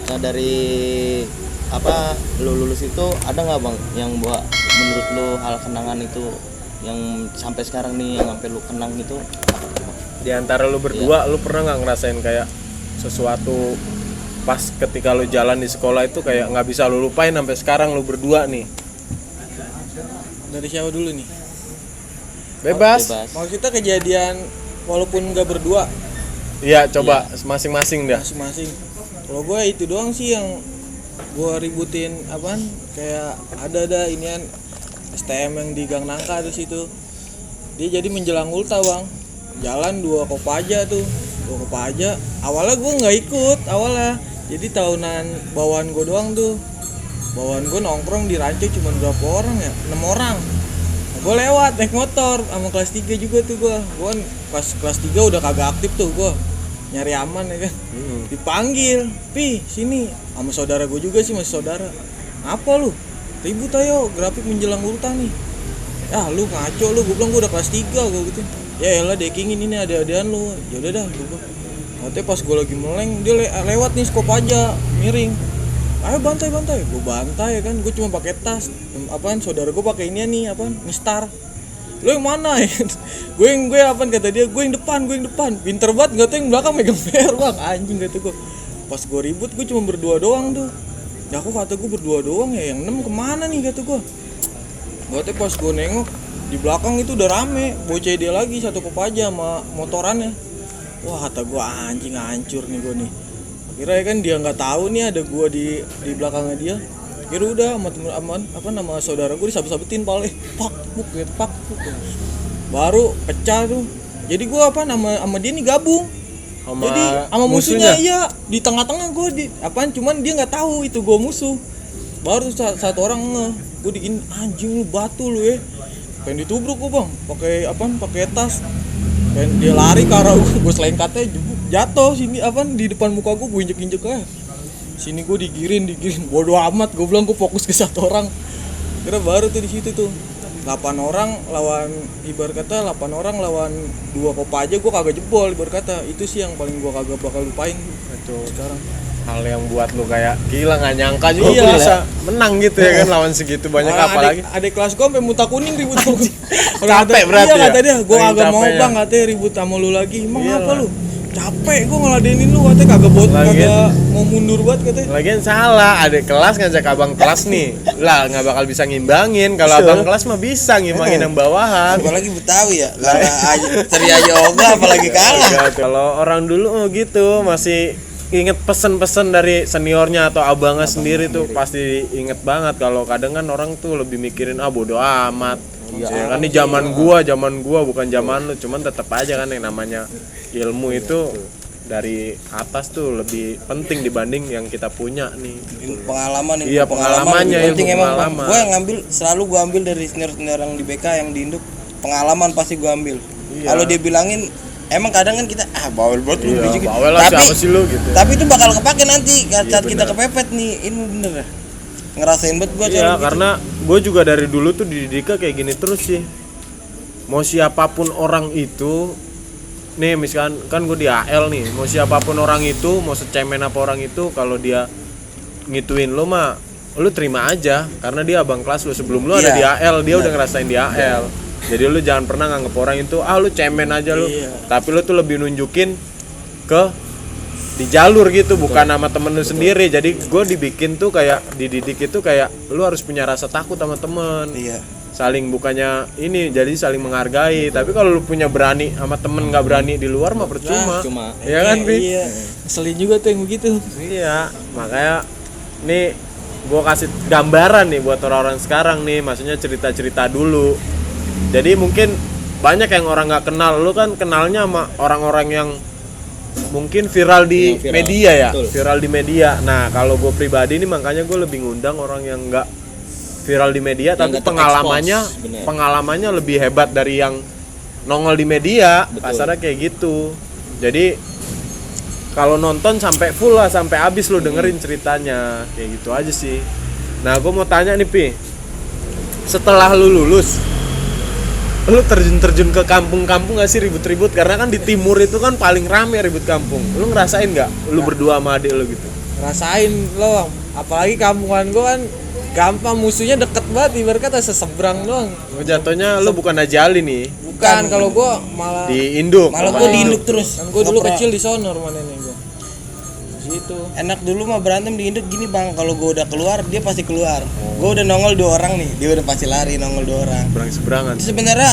Nah, dari apa lu lulus itu ada nggak bang yang buat menurut lu hal kenangan itu yang sampai sekarang nih yang sampai lu kenang itu apa tuh bang? Di antara lu berdua, lu pernah nggak ngerasain kayak sesuatu pas ketika lu jalan di sekolah itu kayak nggak bisa lu lupain sampai sekarang lu berdua nih? Dari siapa dulu nih? Bebas. Mau kita kejadian walaupun nggak berdua Iya, coba masing-masing dah. masing-masing. Kalau gue itu doang sih yang gue ributin apaan, kayak ada inian STM yang di Gang Nangka di situ. Dia jadi menjelang ulta bang, jalan 2 Kopaja tuh, 2 Kopaja. Awalnya gue nggak ikut awalnya, jadi tahunan bawaan gue doang tuh. Bawaan gue nongkrong di Ranco cuma berapa orang ya, 6 orang. Nah, gue lewat naik motor sama kelas 3 juga tuh gue kan pas kelas 3 udah kagak aktif tuh gue nyari aman ya kan. Dipanggil, "Pi, sini." Sama saudara gue juga sih, masih saudara. "Apa lu? Ribut ayo, grafik menjelang ulta nih." "Ah, lu ngaco lu." Gue bilang gue udah kelas 3 gue gitu. "Ya elah dekingin ini ada-adaan lu." "Ya udah dah," gue bilang. Katanya pas gue lagi meleng, dia lewat nih skop aja, miring. "Ayo bantai." Gue bantai kan, gue cuma pakai tas. Apaan saudara gue pakai ini nih, apaan? Mistar. "Lu yang mana ya?" gue apaan kata dia, gue yang depan. Pinter banget, enggak tahu yang belakang megang PR bang, anjing kata gue. Pas gue ribut gue cuma berdua doang tuh. Ya aku kata gue berdua doang ya, yang 6 kemana nih kata gue. Berarti pas gue nengok di belakang itu udah rame, bocah dia lagi satu Kopaja sama motorannya. Wah kata gue anjing, hancur nih gue nih. Akhirnya kan dia nggak tahu nih ada gue di belakangnya dia. Kira udah sama temen apa nama saudara gue disabet-sabetin pale, pak buk. Baru pecah tuh. Jadi gue sama dia nih gabung. Jadi sama musuhnya iya di tengah-tengah gue di apaan, cuman dia nggak tahu itu gue musuh. Baru satu orang gue digini, "Anjing lu batu lu ya." Pengen ditubruk gue bang, pakai tas. Pengen dia lari ke arah gue selengkatnya jatuh sini di depan muka gue injek-injek aja. Sini gue digiring bodoh amat, gue bilang gue fokus ke satu orang. Kira baru tuh di situ tuh 8 orang lawan 2 Kopaja, gue kagak jebol ibarat kata. Itu sih yang paling gue kagak bakal lupain itu sekarang. Hal yang buat lu kayak gila, nggak nyangka juga bisa menang gitu ya kan lawan segitu banyak. Apalagi adik kelas gue sampai muntah kuning ribut sama gue. Capek berarti iya, ya? kata dia, gue kagak mau bang katanya ribut sama lu lagi. "Emang apa lu? Capek gue ngeladenin lu," katanya kagak mau mundur banget katanya. Lagian salah, adik kelas ngajak abang kelas nih lah, nggak bakal bisa ngimbangin. Kalau abang kelas mah bisa ngimbangin yang bawahan. Apalagi Betawi ya, lara aja ceria yoga apalagi kalah. Kalau orang dulu gitu masih inget pesen-pesen dari seniornya atau abangnya sendiri tuh pasti inget banget. Kalau kadang kan orang tuh lebih mikirin bodo amat. Ya kan ini zaman gua bukan zaman lu, cuman tetap aja kan yang namanya ilmu itu dari atas tuh lebih penting dibanding yang kita punya nih. Pengalaman Iya, pengalamannya penting emang. pengalaman. Gue selalu gue ambil dari senior yang di BK yang di Induk, pengalaman pasti gue ambil. Iya. Kalau dia bilangin emang kadang kan kita bawel banget lu biji gitu. Bawel lah, siapa sih lu gitu. Tapi itu bakal kepake nanti saat kita kepepet nih. Ini bener ya. Ngerasain banget gue Iya, karena gue juga dari dulu tuh dididiknya kayak gini terus sih. Mau siapapun orang itu nih, misalkan kan gue di AL nih, mau siapapun orang itu, mau secemen apa orang itu, kalau dia ngituin lo mah lu terima aja, karena dia abang kelas lu. Sebelum lu ada di AL, dia udah ngerasain di AL. Jadi lu jangan pernah nganggep orang itu lu cemen aja lu. Tapi lu tuh lebih nunjukin ke di jalur gitu, bukan sama temen lu sendiri. Jadi gue dibikin tuh kayak dididik itu kayak lu harus punya rasa takut sama temen. Saling bukannya ini, jadi saling menghargai. Tapi kalau lu punya berani sama temen nggak berani di luar mah percuma. Ya kan, Pi? Iya. Ngeselin juga tuh yang begitu. Iya, makanya nih gue kasih gambaran nih buat orang-orang sekarang nih, maksudnya cerita-cerita dulu. Jadi mungkin banyak yang orang nggak kenal, lu kan kenalnya sama orang-orang yang mungkin viral di media ya, viral di media. Nah kalau gue pribadi nih makanya gue lebih ngundang orang yang nggak viral di media, tapi pengalamannya lebih hebat dari yang nongol di media. Kasarnya kayak gitu. Jadi kalau nonton sampai full lah, sampai habis lu dengerin ceritanya, kayak gitu aja sih. Nah gue mau tanya nih Pi, setelah lu lulus, lu terjun ke kampung-kampung gak sih ribut-ribut? Karena kan di timur itu kan paling rame ribut kampung. Lu ngerasain gak? Lu berdua sama adik lu gitu? rasain lo, apalagi kampungan gue kan gampang, musuhnya deket banget, ibarat kata seseberang doang. Jatuhnya lu bukan Najali nih Bukan, kalau gue malah di Induk. Malah gue diinduk terus. kan gue dulu Nggak kecil di sono rumah nenek gue. Situ. Enak dulu mah berantem di induk gini bang, kalau gue udah keluar dia pasti keluar. Gue udah nongol 2 orang nih, dia udah pasti lari nongol 2 orang. Seberang-seberangan. Itu sebenarnya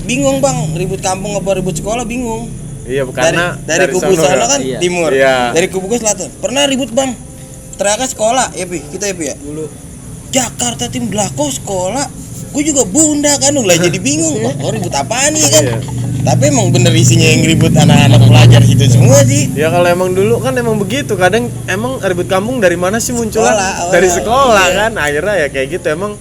bingung bang, ribut kampung apa ribut sekolah bingung. Iya, karena dari kubu sono sana ya. kan Iya. timur, Iya. dari kubu gue selatan. Pernah ribut bang, teriaknya sekolah, ya pi, kita ya pi ya. Dulu Jakarta tim belako sekolah, gue juga bunda kan, lah jadi bingung. Wah, kok ribut apaan nih kan? Iya. Tapi emang bener isinya yang ribut anak-anak pelajar gitu semua sih. Ya kalau emang dulu kan emang begitu, kadang emang ribut kampung dari mana sih munculnya? Sekolah, awalnya. Dari sekolah Iya. kan, akhirnya ya kayak gitu. Emang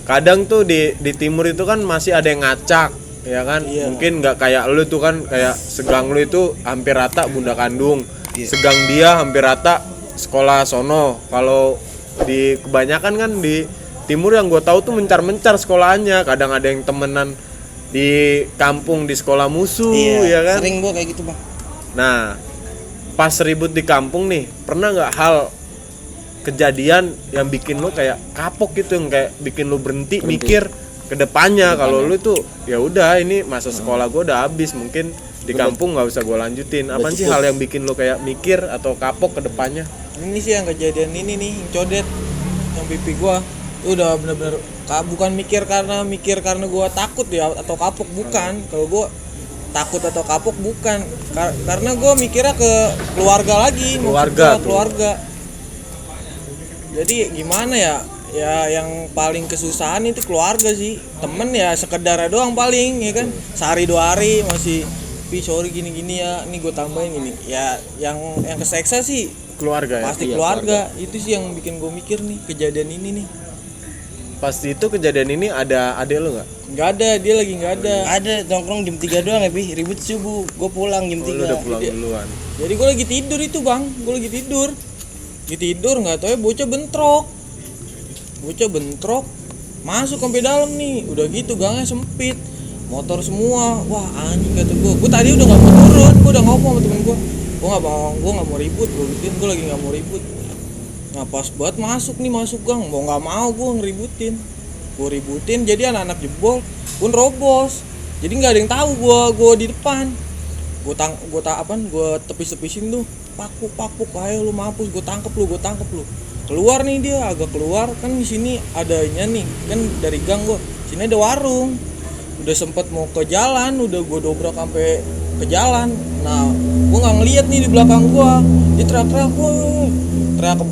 kadang tuh di timur itu kan masih ada yang ngacak, ya kan? Iya. Mungkin nggak kayak lu tuh kan, kayak segang lu itu hampir rata bunda kandung, Iya. segang dia hampir rata sekolah sono. Kalau di kebanyakan kan di timur yang gue tahu tuh mencar-mencar sekolahannya, kadang ada yang temenan di kampung di sekolah musuh, ya kan? Sering gue kayak gitu bang. Nah, pas ribut di kampung nih, pernah nggak hal kejadian yang bikin lo kayak kapok gitu, yang kayak bikin lo berhenti mikir ke depannya kalau lo tuh ya udah ini masa sekolah gue udah habis, mungkin di kampung nggak usah gue lanjutin. Apaan sih hal yang bikin lo kayak mikir atau kapok ke depannya? ini sih yang kejadian ini nih, yang codet, yang pipi gue itu udah bener-bener bukan mikir karena gue takut ya atau kapok, bukan. Kalau gue takut atau kapok bukan, karena gue mikirnya ke keluarga lagi, keluarga. Jadi gimana ya yang paling kesusahan itu keluarga sih. Temen ya sekedar doang paling, ya kan, sehari 2 hari masih sorry gini-gini ya, ini gue tambahin gini ya. Yang keseksa sih Keluarga ya. pasti Iya, keluarga. Itu sih yang bikin gue mikir nih, kejadian ini nih. Pas itu kejadian ini ada adek lo nggak? Nggak ada, dia lagi nggak ada. Ada nongkrong jam 3 doang ya pi, ribut subuh, gue pulang jam Oh, 3. lo udah pulang duluan. Jadi gue lagi tidur itu bang, gue lagi tidur nggak tahu ya bocah bentrok masuk sampai dalam nih. Udah gitu gangnya sempit, motor semua. Wah anjing kata gue tadi udah nggak mau turun, gue udah ngomong sama temen gue nggak mau ribut, gue lagi nggak mau ribut. Nah pas banget masuk gang, nggak mau gue ngeributin, jadi anak-anak jebol gue nerobos, jadi nggak ada yang tahu gue di depan. Gue tepis-tepisin tuh, pakuk, ayo lu mampus, gue tangkep lu. Keluar nih dia, agak keluar kan, di sini adanya nih kan, dari gang gue sini ada warung. Udah sempet mau ke jalan, udah gue dobrak sampai ke jalan. Nah gue nggak ngeliat nih di belakang gue, dia teriak-teriak, woi, teriak ke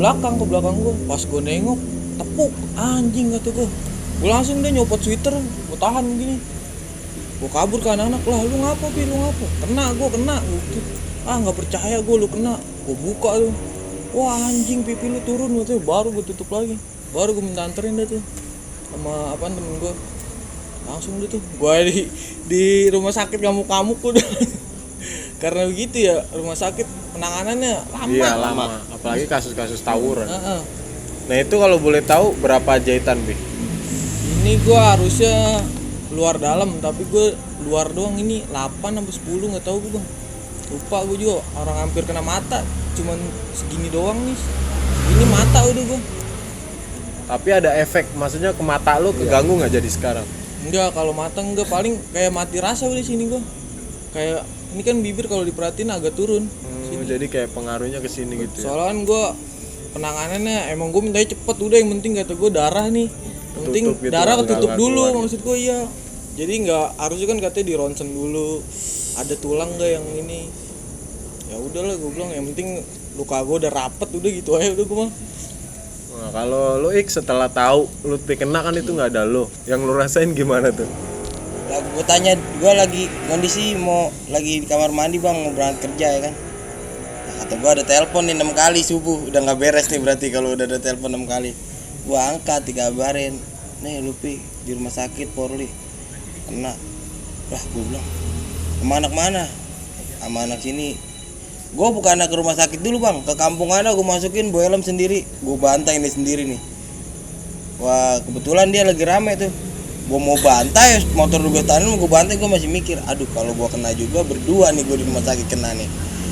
belakang gue. Pas gue nengok, tepuk anjing kata gue langsung deh nyopot sweater, gue tahan gini, gue kabur ke anak-anak. Lah lu ngapa kena gue, nggak percaya gue, lu kena. Gue buka tuh, wah anjing pipi lu turun gitu. Baru gue tutup lagi, baru gue minta anterin deh tuh sama temen gue. Langsung deh tuh gue di rumah sakit kamuk-kamuk udah. Karena begitu ya, rumah sakit penanganannya lama. Iya lama, apalagi kasus-kasus tawuran. Heeh. Nah itu kalau boleh tahu berapa jahitan Bi? Ini gue harusnya luar dalam, tapi gue luar doang ini 8 sampai 10, nggak tahu gue bang, lupa gue juga. Orang hampir kena mata, cuman segini doang nih, ini mata udah gue. Tapi ada efek, maksudnya ke mata lo keganggu nggak jadi sekarang? Enggak, kalau mata enggak, paling kayak mati rasa udah sini gue. Kayak ini kan bibir kalau diperhatiin agak turun. Jadi kayak pengaruhnya ke sini gitu ya. Soalnya kan gue penanganannya emang gue mintanya cepet udah, yang penting kata gue darah nih. Yang penting Gitu, darah ketutup nggak dulu, keluar. maksud gue iya. Jadi nggak harusnya kan katanya di ronsen dulu, ada tulang nggak yang ini. Ya udahlah gue bilang, yang penting luka gue udah rapet udah gitu aja udah gue mah. Nah, kalau lo setelah tahu lo kena kan itu nggak ada lo, yang lo rasain gimana tuh? Lah gue tanya, gue lagi kondisi mau lagi di kamar mandi bang, mau berangkat kerja ya kan. Nah, kata gue ada telepon nih 6 kali subuh, udah nggak beres nih berarti kalau udah ada telepon 6 kali. Gue angkat, dikabarin, nih Lupi di rumah sakit Polri kena. Lah gue bilang, sama anak mana? Sama anak sini. Gue bukan anak ke rumah sakit dulu bang, ke kampung ada gue masukin bawa helm sendiri, gue bantai ini sendiri nih. Wah kebetulan dia lagi rame tuh, gue mau bantai, motor gue tahan, gue bantai, gue masih mikir, aduh kalau gue kena juga berdua nih gue di rumah sakit kena nih.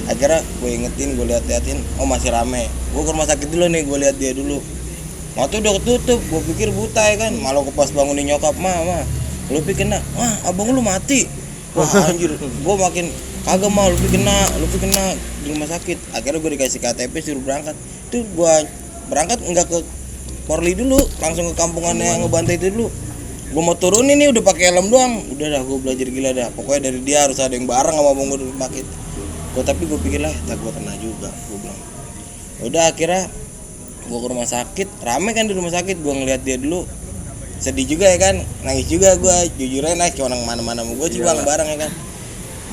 Akhirnya gue ingetin, gue liatin, oh masih rame. Gue ke rumah sakit dulu nih, gue lihat dia dulu. Mata udah ketutup, gue pikir buta ya kan. Malah gue pas bangunin nyokap, ma, lu pikir kena, abang lu mati. Wah anjir, gue makin kagak mau, lu pikir kena di rumah sakit. Akhirnya gue dikasih KTP suruh berangkat. Itu gue berangkat nggak ke Porli dulu, langsung ke kampungannya yang ngebantai itu dulu. Gue mau turunin nih udah pakai helm doang. Udah dah, gue belajar gila dah. Pokoknya dari dia harus ada yang bareng sama abang gue di rumah sakit. Tapi gue pikir lah, tak gue kena juga, gue bilang. Udah akhirnya gue ke rumah sakit, rame kan di rumah sakit. Gue ngeliat dia dulu, sedih juga ya kan, nangis juga gue. Jujur aja nangis, orang mana-mana sama gue sih bang, bareng ya kan.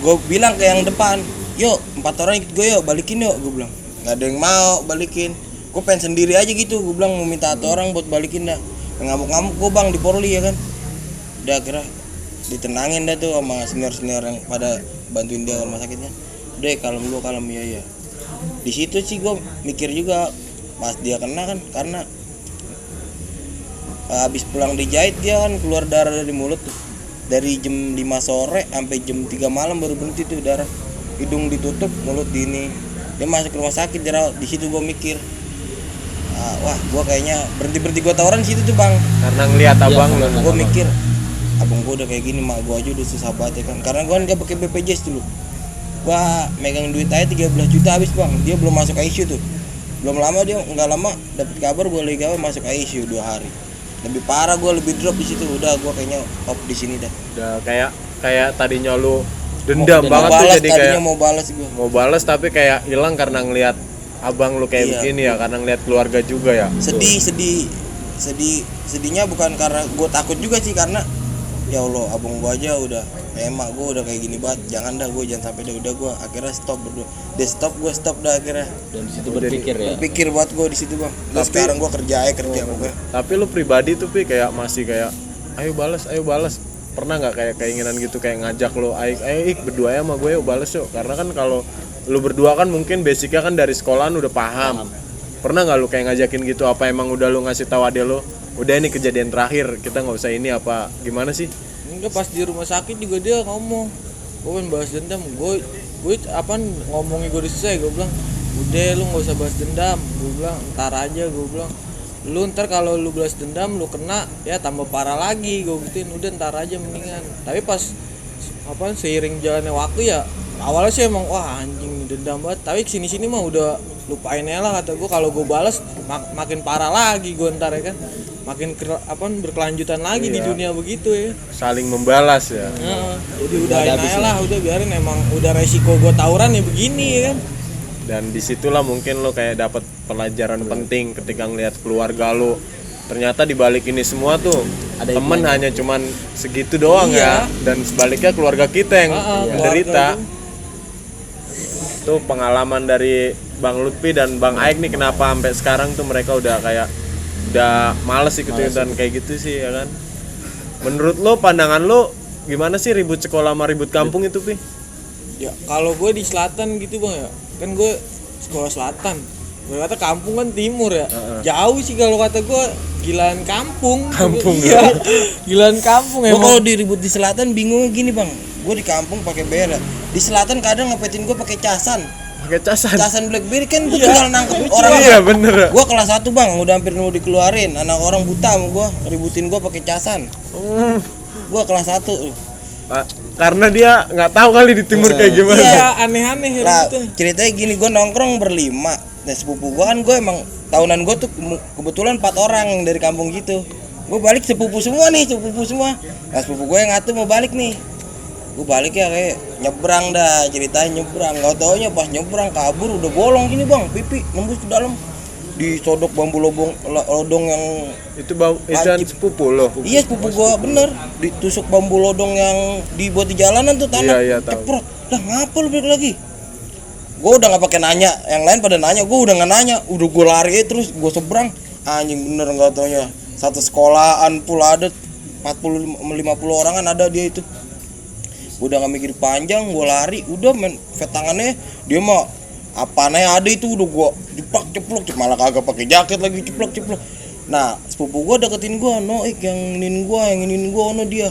Gue bilang ke yang depan, yuk 4 orang ikut gue yuk, balikin yuk. Gue bilang, nggak ada yang mau balikin. Gue pengen sendiri aja gitu, gue bilang mau minta 1 orang buat balikin dah. Ngamuk-ngamuk gue bang di Porli ya kan. Udah akhirnya ditenangin dah tuh sama senior-senior yang pada bantuin dia ke rumah sakitnya. Udah kalem ya. Di situ sih gue mikir juga pas dia kena kan, karena habis pulang dijahit dia kan keluar darah dari mulut tuh. Dari jam 5 sore sampai jam 3 malam baru berhenti tuh darah. Hidung ditutup, mulut di ini. Dia masuk ke rumah sakit dirawat. Di situ gue mikir, wah gue kayaknya berhenti gue tawaran di situ tuh bang. Karena ngelihat abang lu. Gue mikir, abang gue udah kayak gini, mak gue aja udah susah banget ya kan. Karena gue nggak pakai BPJS dulu. Gue megang duit aja 13 juta habis bang. Dia belum masuk ICU tuh. Belum lama dia, nggak lama dapat kabar gue lagi gawe masuk ICU 2 hari. Lebih parah, gue lebih drop di situ. Udah gue kayaknya off di sini dah. Udah kayak tadinya lu dendam banget tuh, jadi kayak mau balas tapi kayak hilang karena ngelihat abang lu kayak begini ya, karena ngelihat keluarga juga ya. Sedihnya bukan karena gue takut juga sih, karena ya Allah abang gue aja udah emak gue udah kayak gini banget, jangan sampai dah. Udah gue akhirnya stop berdua. Dia stop, gue stop dah akhirnya. Dan di situ berpikir buat gue di situ bang. Terus sekarang gue kerja pokoknya. Tapi lu pribadi tuh kayak masih kayak ayo balas. Pernah nggak kayak keinginan gitu, kayak ngajak lu ayo berdua ya sama gue yuk balas yuk? Karena kan kalau lu berdua kan mungkin basicnya kan dari sekolahan udah paham. Pernah nggak lu kayak ngajakin gitu? Apa emang udah lu ngasih tahu adek lu, udah ini kejadian terakhir, kita nggak usah ini apa gimana sih? Enggak, pas di rumah sakit juga dia ngomong, gue pengen balas dendam. Gue ngomongin gue udah selesai. Gue bilang udah lu nggak usah balas dendam. Gue bilang ntar aja. Gue bilang lu ntar kalau lu balas dendam lu kena ya tambah parah lagi. Gue gituin, udah ntar aja mendingan. Tapi pas seiring jalannya waktu ya, awalnya sih emang wah anjing dendam banget. Tapi sini mah udah lupain aja lah, kata gue. Kalau gue balas makin parah lagi gue ntar ya kan, makin berkelanjutan lagi di dunia begitu ya. Saling membalas ya. Jadi udah aja lah, udah biarin, emang udah resiko gue tawuran ya begini ya kan. Dan disitulah mungkin lo kayak dapat pelajaran penting ketika ngelihat keluarga lo. Ternyata dibalik ini semua tuh ada temen hanya cuman segitu doang ya. Dan sebaliknya keluarga kita yang menderita. Itu pengalaman dari Bang Lutfi dan Bang Aik nih, kenapa sampai sekarang tuh mereka udah males ikutan kayak gitu sih ya kan. Menurut lo, pandangan lo gimana sih ribut sekolah sama ribut kampung itu, Pi? Ya kalau gue di selatan gitu bang ya, kan gue sekolah selatan. Gue kata kampung kan timur ya. Jauh sih kalau kata gue, gilaan kampung. Iya. Gilaan kampung emang. Gue kalau diribut di selatan bingungnya gini bang. Gue di kampung pakai bela. Di selatan kadang ngepetin gue pakai casan. Casan BlackBerry kan gue tinggal nangkep orang. Iya bener. Gue kelas 1 bang, udah hampir mau dikeluarin. Anak orang buta sama gue, ributin gue pakai casan. Gue kelas 1. Karena dia nggak tahu kali di timur kayak gimana. Iya, aneh-aneh lah, ceritanya gini, gue nongkrong berlima. Nah sepupu gue kan, gue emang tahunan gue tuh kebetulan 4 orang dari kampung gitu. Gue balik sepupu semua. Nah sepupu gue yang ngatu mau balik nih. Gue balik ya kayak nyebrang dah, ceritanya nyebrang. Gak taunya pas nyebrang kabur udah bolong gini bang, pipi nembus ke dalam. Disodok bambu lodong yang itu kan sepupu lo. Iya sepupu gua bener, ditusuk bambu lodong yang dibuat di jalanan tuh tanah. Iya, ceprot. Dah ngapa lu balik lagi? Gua udah nggak pakai nanya, yang lain pada nanya, gua udah nggak nanya, udah gua lari terus gua seberang. Anjing bener nggak taunya satu sekolahan pula ada 40-50 orangan ada dia itu. Udah nggak mikir panjang, gua lari, udah main tangannya dia mah apa nih ada itu udah gua ceplok malah kagak pakai jaket lagi ceplok. Nah sepupu gua deketin gua, Noik yang inin gua no dia.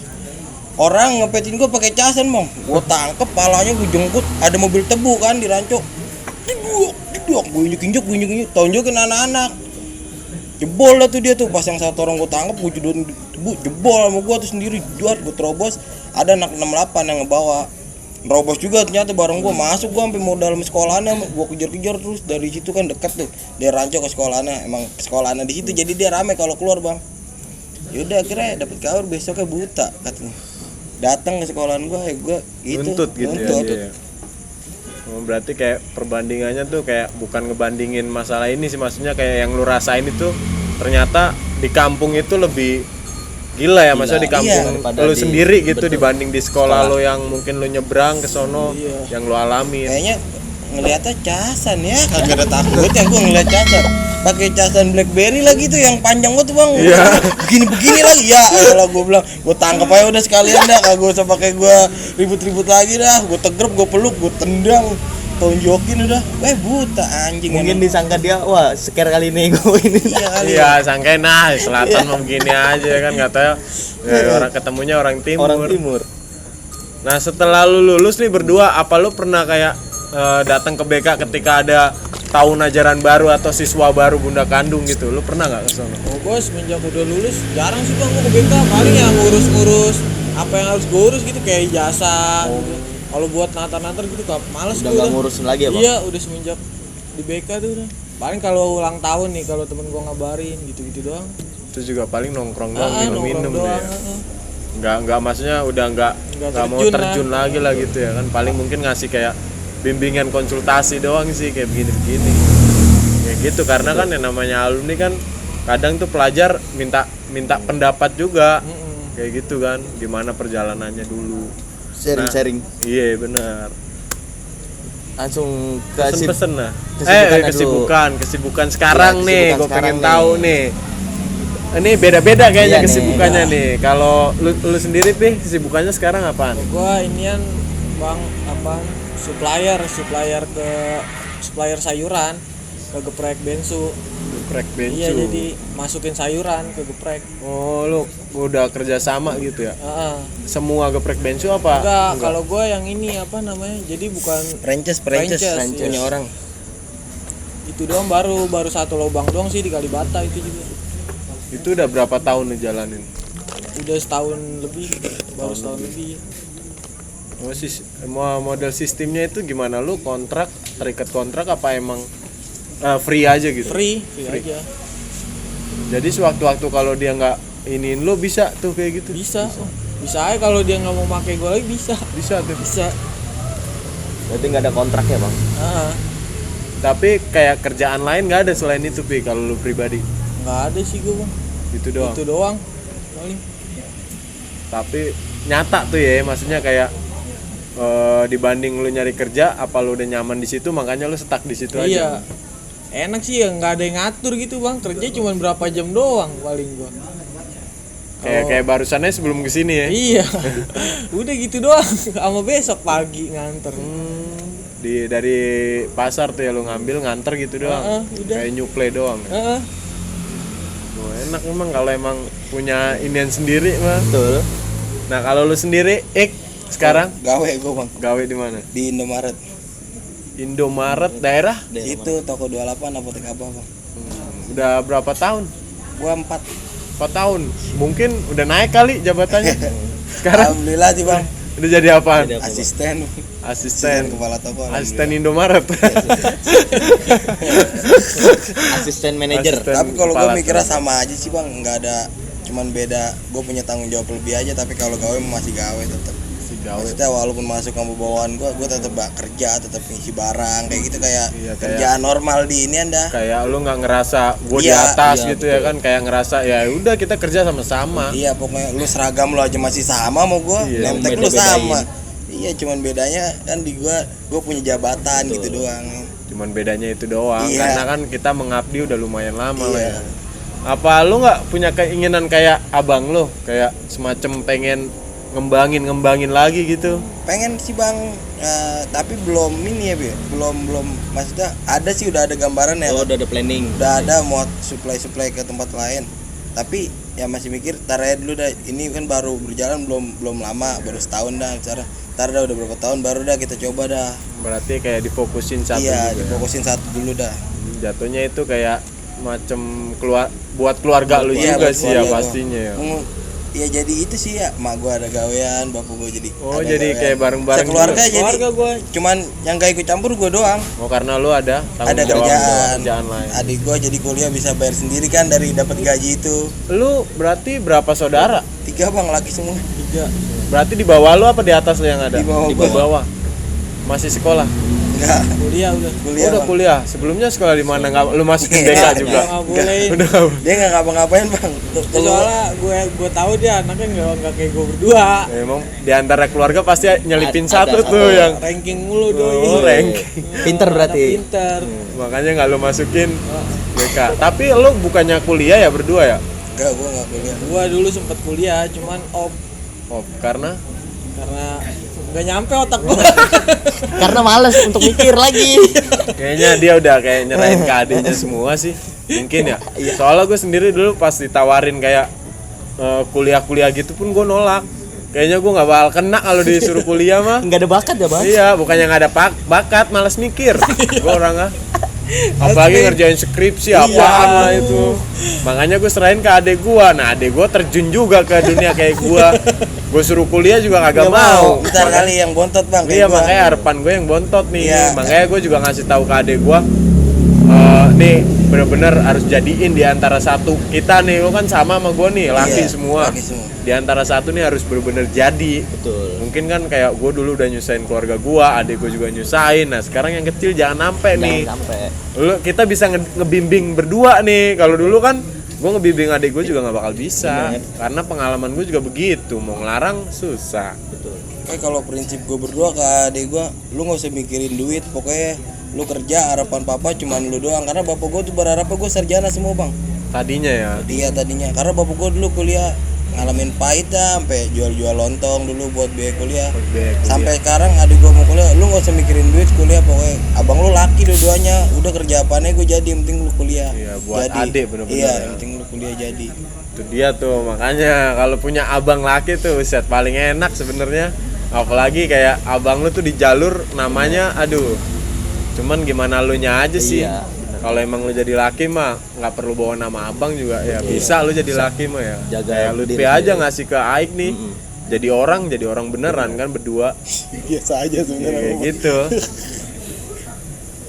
orang ngepetin gue pakai casan bang, gue tangkep palanya, gue jengkut, ada mobil tebu kan di ranco, jeduk, gue injek tonjokin anak-anak, jebol lah tuh dia tuh, pas yang satu orang gue tangkep, gue jodohin tebu, jebol sama gue tuh sendiri, juat gue terobos, ada anak 68 yang ngebawa, nerobos juga ternyata bareng gue, masuk gue sampai mau dalam sekolahannya, gue kejar-kejar terus dari situ kan dekat tuh, dari ranco ke sekolahannya, emang sekolahannya di situ, jadi dia rame kalau keluar bang. Yaudah akhirnya dapet kabar besoknya buta katanya, datang ke sekolahan gue gitu Nuntut gitu nuntut. ya. Oh, berarti kayak perbandingannya tuh kayak bukan ngebandingin masalah ini sih, maksudnya kayak yang lu rasain itu ternyata di kampung itu lebih gila ya, maksudnya di kampung daripada lu di- sendiri gitu betul. dibanding di sekolah lu yang mungkin lu nyebrang ke sono yang lu alamin. Kayaknya ngeliatnya casan ya, kagak ada takutnya gue ngeliat casan, pakai casan BlackBerry lagi tuh yang panjang banget tuh bang, begini lagi ya, kalau gue bilang gue tangkap aja udah sekalian dah, kagak usah pakai gue ribut-ribut lagi dah, gue tegrep, gue peluk, gue tendang, tonjokin udah, buta anjing. Mungkin emang. disangka dia, wah scare kali ini gue ini. Iya kali. Iya, sangkain nah selatan mau begini aja kan, nggak tahu ya, orang ketemunya orang timur. Orang timur. Nah setelah lu lulus nih berdua, apa lu pernah kayak datang ke BK ketika ada tahun ajaran baru atau siswa baru Bunda Kandung gitu? Lu pernah nggak ke sono? Oh gue semenjak udah lulus jarang sih bang gue ke BK, paling ya ngurus-ngurus apa yang harus gue urus gitu kayak ijazah gitu. Kalau buat natar-natar gitu males Udah gue nggak ngurusin lagi ya bang? Iya udah semenjak di BK tuh udah. Paling kalau ulang tahun nih kalau temen gue ngabarin gitu-gitu doang. Itu juga paling nongkrong doang, minum-minum nongkrong deh. doang, Nggak maksudnya udah nggak mau terjun terjun lagi lah gitu ya kan, paling mungkin ngasih kayak bimbingan konsultasi doang sih kayak begini-begini kayak gitu, karena kan yang namanya alumni kan kadang tuh pelajar minta pendapat juga kayak gitu kan, gimana perjalanannya dulu. Sharing-sharing. Iya benar, Langsung ke pesen-pesen lah. kesibukannya Kesibukan sekarang Iya, nih, kesibukan gue pengen sekarang tahu nih. Ini beda-beda kayaknya Iya nih, kesibukannya nih. Kalau lu sendiri Pi, kesibukannya sekarang apaan? gue inian bang apa supplier sayuran ke geprek bensu. Geprek bensu. Iya jadi masukin sayuran ke geprek. Oh, lu udah kerja sama gitu ya? Heeh. Semua geprek bensu apa? Enggak, kalau gue yang ini apa namanya? Jadi bukan Perences iya. punya orang. Itu doang baru satu lubang doang sih di Kalibata itu juga. Itu udah berapa tahun lu jalanin? Udah setahun lebih, baru setahun lebih. Oh, model sistemnya itu gimana? Lu kontrak, terikat kontrak apa emang free aja gitu? Free aja. Jadi sewaktu-waktu kalau dia nggak iniin lu bisa tuh kayak gitu? Bisa aja kalau dia nggak mau pakai gue lagi bisa. Bisa tuh. Bisa. Berarti nggak ada kontrak ya bang? Heeh. Tapi kayak kerjaan lain nggak ada selain itu Pi kalau lu pribadi? Nggak ada sih gue bang. Itu doang. Itu doang. Paling. Tapi nyata tuh ya, maksudnya kayak dibanding lu nyari kerja, apa lu udah nyaman di situ makanya lu stuck di situ Iya. aja. Enak sih ya nggak ada yang ngatur gitu bang. Kerja cuma berapa jam doang paling gua. Kayak barusannya sebelum kesini ya. Iya. Udah gitu doang. Sama besok pagi nganter. Dari pasar tuh ya lu ngambil nganter gitu doang. Udah. Kayak nyuplai doang. Heeh. Oh, enak emang kalau emang punya inian sendiri mah. Betul. Nah, kalau lu sendiri sekarang Gawe gue bang gawe di mana? di Indomaret. Indomaret daerah? Itu toko 28 apotek apa bang? Udah berapa tahun? Gua 4. 4 tahun. Mungkin udah naik kali jabatannya. Sekarang Alhamdulillah sih bang. udah jadi apaan? Asisten kepala toko. Asisten Indomaret. Asisten manajer. Asisten Tapi kalau gue kepala mikirnya toko. sama aja sih bang, nggak ada, cuman beda. Gue punya tanggung jawab lebih aja, tapi kalau gawe masih gawe tetap. Si gawe. Maksudnya walaupun masuk kamu bawaan gue tetap kerja, tetap ngisi barang kayak gitu kayak Iya, kayak- kerjaan normal di ini anda. Kayak lu nggak ngerasa gue di Iya, atas iya, gitu ya kan, kayak ngerasa ya udah kita kerja sama-sama. Iya pokoknya lu seragam lu aja masih sama mau gue, Iya, nemtek lu beda-bedain. sama. Iya cuman bedanya kan di gue punya jabatan gitu doang. Cuman bedanya itu doang. Iya. Karena kan kita mengabdi udah lumayan lama lah Iya. ya. Apa lu nggak punya keinginan kayak abang lu, kayak semacam pengen ngembangin lagi gitu? Pengen sih bang, tapi belum ini ya belum maksudnya ada sih udah ada gambaran ya. Oh, udah ada planning. Udah ada mau supply ke tempat lain, tapi ya masih mikir tar aja dulu dah, ini kan baru berjalan belum lama, baru setahun dah cara tar dah udah berapa tahun baru dah kita coba dah. Berarti kayak difokusin satu Iya, gitu ya. difokusin satu dulu dah. Jatuhnya itu kayak macam buat keluarga lu Iya, juga buat sih ya keluarga pastinya ya. Ya jadi itu sih ya, mak gua ada gawean, bapak gua jadi Oh, ada jadi gawean. kayak bareng-bareng Sekeluarga juga. jadi Keluarga gua. cuman yang gak ikut campur gua doang. Oh, karena lu ada tanggung Ada jawab kerjaan. kerjaan lain. Adik gua jadi kuliah bisa bayar sendiri kan dari dapat gaji itu. Lu berarti berapa saudara? 3 bang, laki semua. 3. Berarti di bawah lu apa di atas lu yang ada? Di bawah Di gua. bawah. Masih sekolah? Enggak, Kuliah udah. kuliah. Udah Bang. kuliah. Sebelumnya sekolah di mana? Enggak lu masukin Enggak, DK juga. Enggak bolehin. Udah. Dia nggak ngapa-ngapain bang. Soalnya gue tahu dia anaknya nggak kayak gue berdua. Emang di antara keluarga pasti nyelipin Ada satu satu. tuh yang Ranking mulu doi. Oh, ranking. Pinter berarti. Pinter. makanya nggak lu masukin DK. Tapi lu bukannya kuliah ya berdua ya? Enggak, gua nggak kuliah. Gue dulu sempet kuliah, cuman Oh, karena nggak nyampe otak gue. Karena males untuk mikir lagi. kayaknya dia udah kayak nyerahin ke adiknya semua sih. Mungkin ya. Soalnya gue sendiri dulu pas ditawarin kayak kuliah-kuliah gitu pun gue nolak. Kayaknya gue nggak bakal kena kalau disuruh kuliah mah. Nggak ada bakat ya bang? Iya, bukannya nggak ada bakat, malas mikir. Gue orangnya. Apalagi ngerjain skripsi apaan lah itu. Makanya gue serahin ke adek gue. Nah, adek gue terjun juga ke dunia kayak gue. Gue suruh kuliah juga kagak mau. Bentar kali yang bontot bang. kayak Iya, gua. makanya harapan gue yang bontot nih. Iya. Makanya gue juga ngasih tahu ke adek gue. Nih bener-bener harus jadiin di antara satu kita nih. Lo kan sama gue nih, laki Iya, semua. laki semua. Di antara satu nih harus bener-bener jadi. Betul. Mungkin kan kayak gue dulu udah nyusahin keluarga gue, adik gue juga nyusahin. Nah sekarang yang kecil jangan sampai nih. Jangan sampai. Lu kita bisa ngebimbing berdua nih. Kalau dulu kan gue ngebimbing adik gue juga nggak bakal bisa. Karena pengalaman gue juga begitu. Mau ngelarang susah. Betul. Kayak kalau prinsip gue berdua ke adik gue, lu nggak usah mikirin duit, pokoknya lu kerja, harapan papa cuman lu doang. Karena bapak gue tuh berharap gue sarjana semua bang. Tadinya ya. Dia tadinya, karena bapak gue dulu kuliah ngalamin pahit dah, sampai jual-jual lontong dulu buat biaya kuliah. biaya kuliah. Sampai sekarang adik gue mau kuliah, lu nggak usah mikirin duit kuliah, pokoknya abang lu laki dua-duanya, udah kerja apanya gue jadi, yang penting lu kuliah. Iya, buat jadi. adik bener-bener Iya, ya. yang penting lu kuliah jadi. Itu dia tuh, makanya kalau punya abang laki tuh set paling enak sebenarnya. Apalagi kayak abang lu tuh di jalur namanya aduh. Cuman gimana lu nya aja sih. Iya, Kalau emang lu jadi laki mah nggak perlu bawa nama abang juga ya bisa lu jadi laki mah ya. Jaga Kayak lu diri aja sendiri. ngasih ke Aik nih. Jadi orang beneran kan berdua. Biasa aja Ya, sebenarnya. kayak gitu.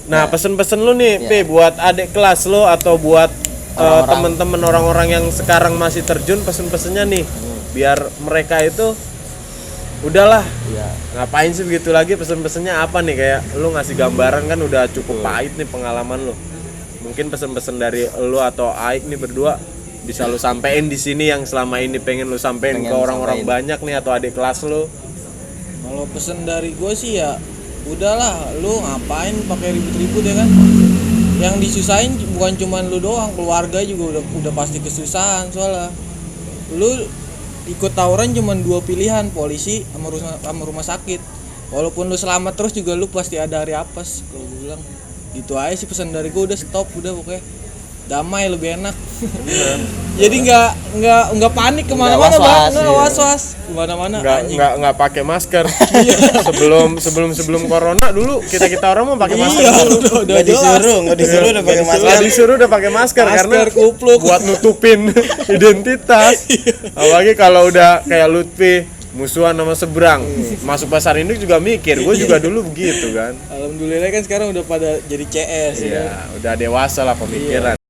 Nah, pesen-pesen lu nih, Iya. Pi, buat adik kelas lu atau buat Orang-orang. temen-temen orang-orang yang sekarang masih terjun, pesen-pesennya nih, biar mereka itu udahlah, Iya. ngapain sih begitu lagi, pesen-pesennya apa nih, kayak lu ngasih gambaran kan udah cukup pahit nih pengalaman lu. Mungkin pesen-pesen dari lu atau Aik nih berdua bisa lu sampein di sini yang selama ini pengen lu sampein Pengen ke orang-orang sampein. banyak nih atau adik kelas lu. Kalau pesen dari gue sih ya udahlah, lu ngapain pakai ribut-ribut ya kan? Yang disusahin bukan cuman lu doang, keluarga juga udah pasti kesusahan soalnya. Lu ikut tawuran cuman 2 pilihan, polisi sama rumah sakit. Walaupun lu selamat terus juga lu pasti ada hari apes kalau gue bilang. Gitu aja sih pesan dari gue, udah stop udah pokoknya. Damai lebih enak. Jadi nggak panik kemana-mana bang, was-was, nggak iya. was-was kemana-mana. anjing. nggak pakai masker. sebelum corona dulu kita orang mau pakai masker Iya, dulu. udah Nggak disuruh udah pakai masker. Nggak disuruh udah pakai masker karena Masker, kupluk. buat nutupin identitas. Apalagi kalau udah kayak Lutfi musuhan sama seberang masuk pasar induk juga mikir. Gue juga dulu begitu kan. Alhamdulillah kan sekarang udah pada jadi CS ya. Iya, udah dewasa lah pemikiran.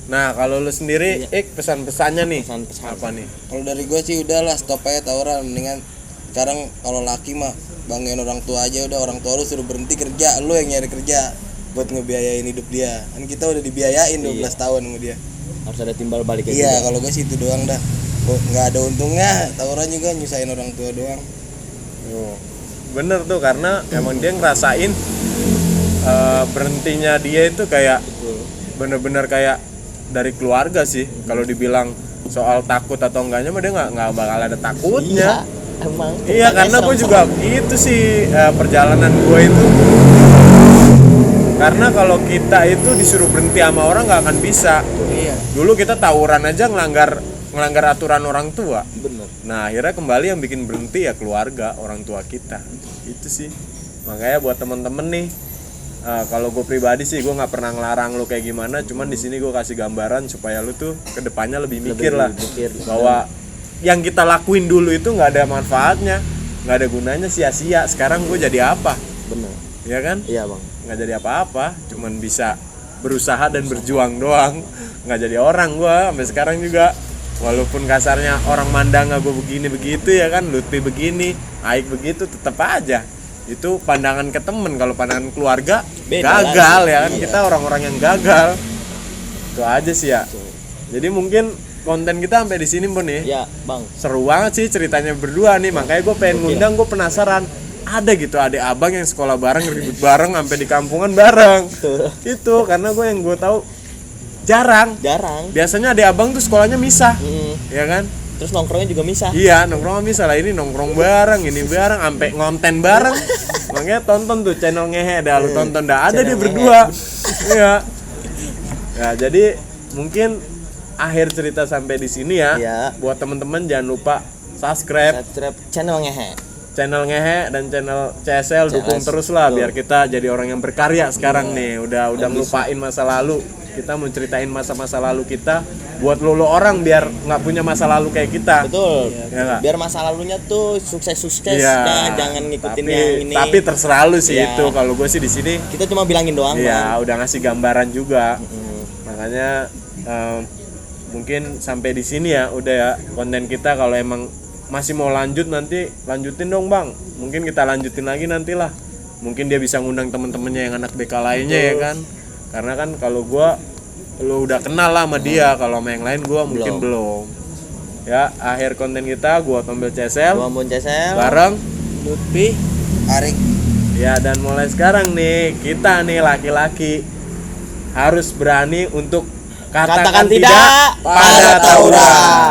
Nah, kalau lu sendiri, pesan-pesannya nih, Pesan-pesan. apa nih? Kalau dari gue sih udahlah, stop aja tawuran. Mendingan sekarang kalau laki mah banggain orang tua aja, udah orang tua lu suruh berhenti kerja, lu yang nyari kerja buat ngebiayain hidup dia. Kan kita udah dibiayain 12 tahun sama dia. Harus ada timbal balik kayak Iya, gitu. kalau gue sih itu doang dah. Nggak ada untungnya, tawuran juga nyusahin orang tua doang. Oh, bener tuh karena emang dia ngerasain berhentinya dia itu kayak bener-bener kayak dari keluarga sih. Kalau dibilang soal takut atau enggaknya mah dia nggak bakal ada takutnya. Iya, emang. Iya, karena gue juga gitu sih perjalanan gue itu. Karena kalau kita itu disuruh berhenti sama orang nggak akan bisa. Iya. Dulu kita tawuran aja ngelanggar aturan orang tua. Bener. Nah akhirnya kembali yang bikin berhenti ya keluarga, orang tua kita. Itu sih. Makanya buat temen-temen nih, kalau gue pribadi sih gue nggak pernah ngelarang lu kayak gimana, cuman di sini gue kasih gambaran supaya lu tuh kedepannya lebih mikir lah, bahwa yang kita lakuin dulu itu nggak ada manfaatnya, nggak ada gunanya, sia-sia. Sekarang gue jadi apa? Bener. Ya kan? Iya bang. Nggak jadi apa-apa, cuman bisa berusaha dan berjuang doang. Nggak jadi orang gue sampai sekarang juga. Walaupun kasarnya orang mandang gue begini begitu ya kan, Lutfi begini, Aik begitu, tetap aja itu pandangan ke temen. Kalau pandangan keluarga Beda gagal lagi. ya kan, Iya. kita orang-orang yang gagal. Itu aja sih ya. Jadi mungkin konten kita sampai di sini Bon nih. Iya bang. Seru banget sih ceritanya berdua nih, makanya gue pengen ngundang. Gue penasaran ada gitu adik abang yang sekolah bareng, ribut bareng sampai di kampungan bareng. Itu karena gue tahu jarang. Biasanya adik abang tuh sekolahnya misah, ya kan? Terus nongkrongnya juga misah. Iya, nongkrong misah lah, ini nongkrong bareng, ini bareng, sampai ngonten bareng. Makanya tonton tuh channel Ngehe, dah lu tonton dah, ada dia berdua. Iya. Ya, jadi mungkin akhir cerita sampai di sini ya. Iya. Buat teman-teman jangan lupa subscribe Channel Ngehe. channel Ngehe dan channel CSL, dukung terus lah biar kita jadi orang yang berkarya sekarang nih. Udah ngelupain masa lalu. Kita mau ceritain masa-masa lalu kita buat lo orang biar nggak punya masa lalu kayak kita. Betul. Ya nggak? Biar masa lalunya tuh sukses-sukses. Iya. Nah, jangan ngikutin yang ini. Tapi terserah lu sih Iya. itu. Kalau gue sih di sini Kita cuma bilangin doang. ya Bang. udah ngasih gambaran juga. Makanya mungkin sampai di sini ya udah ya konten kita. Kalau emang masih mau lanjut nanti lanjutin dong bang. Mungkin kita lanjutin lagi nantilah. Mungkin dia bisa ngundang temen-temennya yang anak BK lainnya ya kan. Karena kan kalau gua lu udah kenal lah sama dia, kalau sama yang lain gua mungkin belum. Ya, akhir konten kita gua Tombel CSL Gua Bon CSL. bareng Lutfi Arik. ya, dan mulai sekarang nih kita nih laki-laki harus berani untuk Katakan tidak pada tawuran.